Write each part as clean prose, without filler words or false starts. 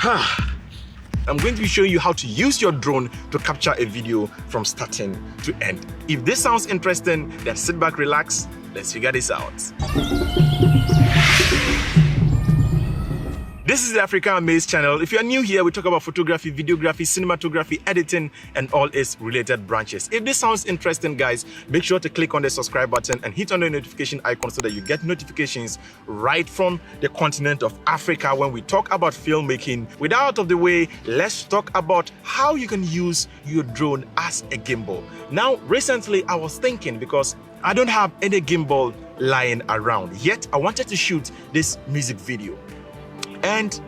I'm going to be showing you how to use your drone to capture a video from starting to end. If this sounds interesting, then sit back, relax, let's figure this out. This is the Africa Amaze channel. If you are new here, we talk about photography, videography, cinematography, editing, and all its related branches. If this sounds interesting, guys, make sure to click on the subscribe button and hit on the notification icon so that you get notifications right from the continent of Africa when we talk about filmmaking. With that out of the way, let's talk about how you can use your drone as a gimbal. Now, recently, I was thinking, because I don't have any gimbal lying around, yet I wanted to shoot this music video. And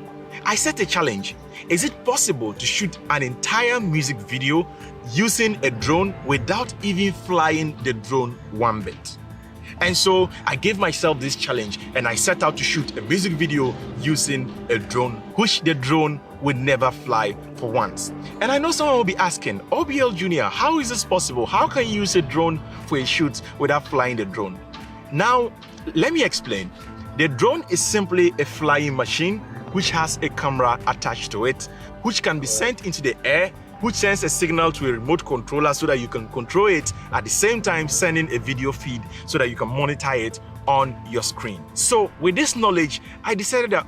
I set a challenge. Is it possible to shoot an entire music video using a drone without even flying the drone one bit? And so I gave myself this challenge and I set out to shoot a music video using a drone, which the drone would never fly for once. And I know someone will be asking, OBL Junior, how is this possible? How can you use a drone for a shoot without flying the drone? Now, let me explain. The drone is simply a flying machine which has a camera attached to it, which can be sent into the air, which sends a signal to a remote controller so that you can control it, at the same time sending a video feed so that you can monitor it on your screen. So with this knowledge, I decided that,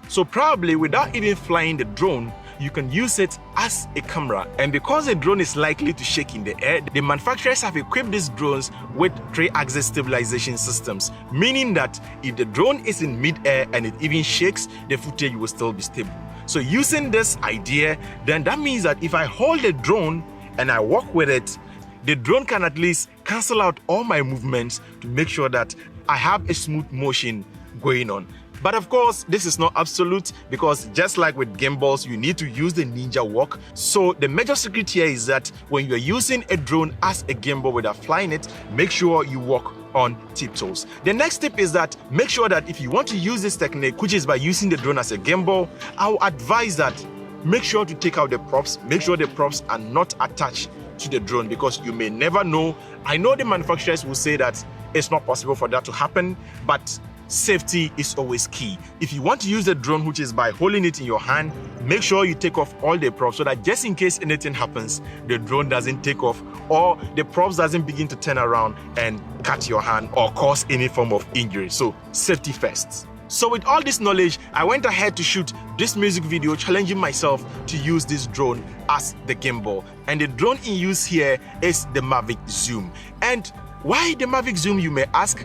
so probably without even flying the drone, you can use it as a camera. And because the drone is likely to shake in the air, the manufacturers have equipped these drones with 3-axis stabilization systems, meaning that if the drone is in mid-air and it even shakes, the footage will still be stable. So using this idea, then that means that if I hold the drone and I walk with it, the drone can at least cancel out all my movements to make sure that I have a smooth motion going on. But of course, this is not absolute, because just like with gimbals, you need to use the ninja walk. So the major secret here is that when you're using a drone as a gimbal without flying it, make sure you walk on tiptoes. The next tip is that make sure that if you want to use this technique, which is by using the drone as a gimbal, I will advise that make sure to take out the props. Make sure the props are not attached to the drone, because you may never know. I know the manufacturers will say that it's not possible for that to happen, but safety is always key. If you want to use the drone, which is by holding it in your hand, make sure you take off all the props so that just in case anything happens, the drone doesn't take off or the props doesn't begin to turn around and cut your hand or cause any form of injury. So safety first. So with all this knowledge, I went ahead to shoot this music video, challenging myself to use this drone as the gimbal. And the drone in use here is the Mavic Zoom. And why the Mavic Zoom, you may ask?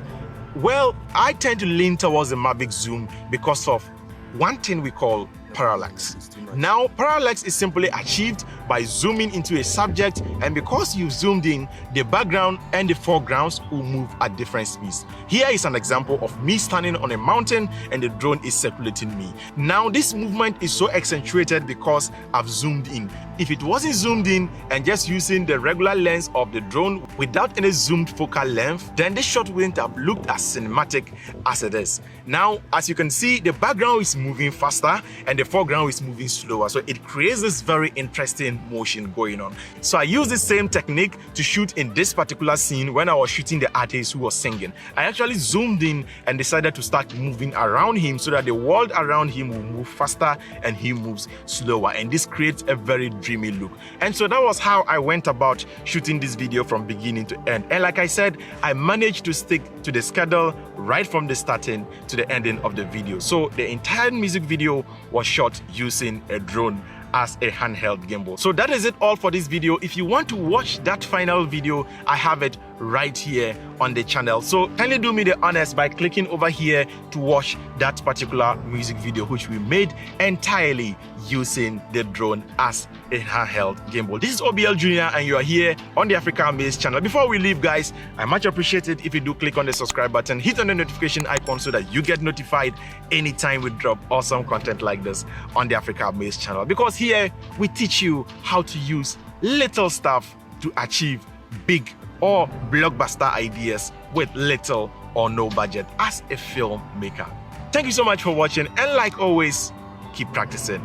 Well, I tend to lean towards the Mavic Zoom because of one thing we call parallax. Now, parallax is simply achieved by zooming into a subject, and because you've zoomed in, the background and the foregrounds will move at different speeds. Here is an example of me standing on a mountain and the drone is circulating me. Now, this movement is so accentuated because I've zoomed in. If it wasn't zoomed in and just using the regular lens of the drone without any zoomed focal length, then this shot wouldn't have looked as cinematic as it is. Now, as you can see, the background is moving faster and the foreground is moving slower, so it creates this very interesting motion going on. So I used the same technique to shoot in this particular scene when I was shooting the artist who was singing. I actually zoomed in and decided to start moving around him so that the world around him will move faster and he moves slower, and this creates a very dreamy look. And so that was how I went about shooting this video from beginning to end. And like I said, I managed to stick to the schedule right from the starting to the ending of the video. So the entire music video was shot using a drone as a handheld gimbal. So that is it all for this video. If you want to watch that final video, I have it right here on the channel. So kindly do me the honors by clicking over here to watch that particular music video, which we made entirely using the drone as a handheld gimbal. This is OBL Junior and you are here on the Africa Amaze channel. Before we leave, guys, I much appreciate it if you do click on the subscribe button, hit on the notification icon so that you get notified anytime we drop awesome content like this on the Africa Amaze channel, because here we teach you how to use little stuff to achieve big or blockbuster ideas with little or no budget as a filmmaker. Thank you so much for watching, and like always, keep practicing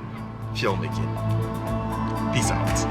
filmmaking. Peace out.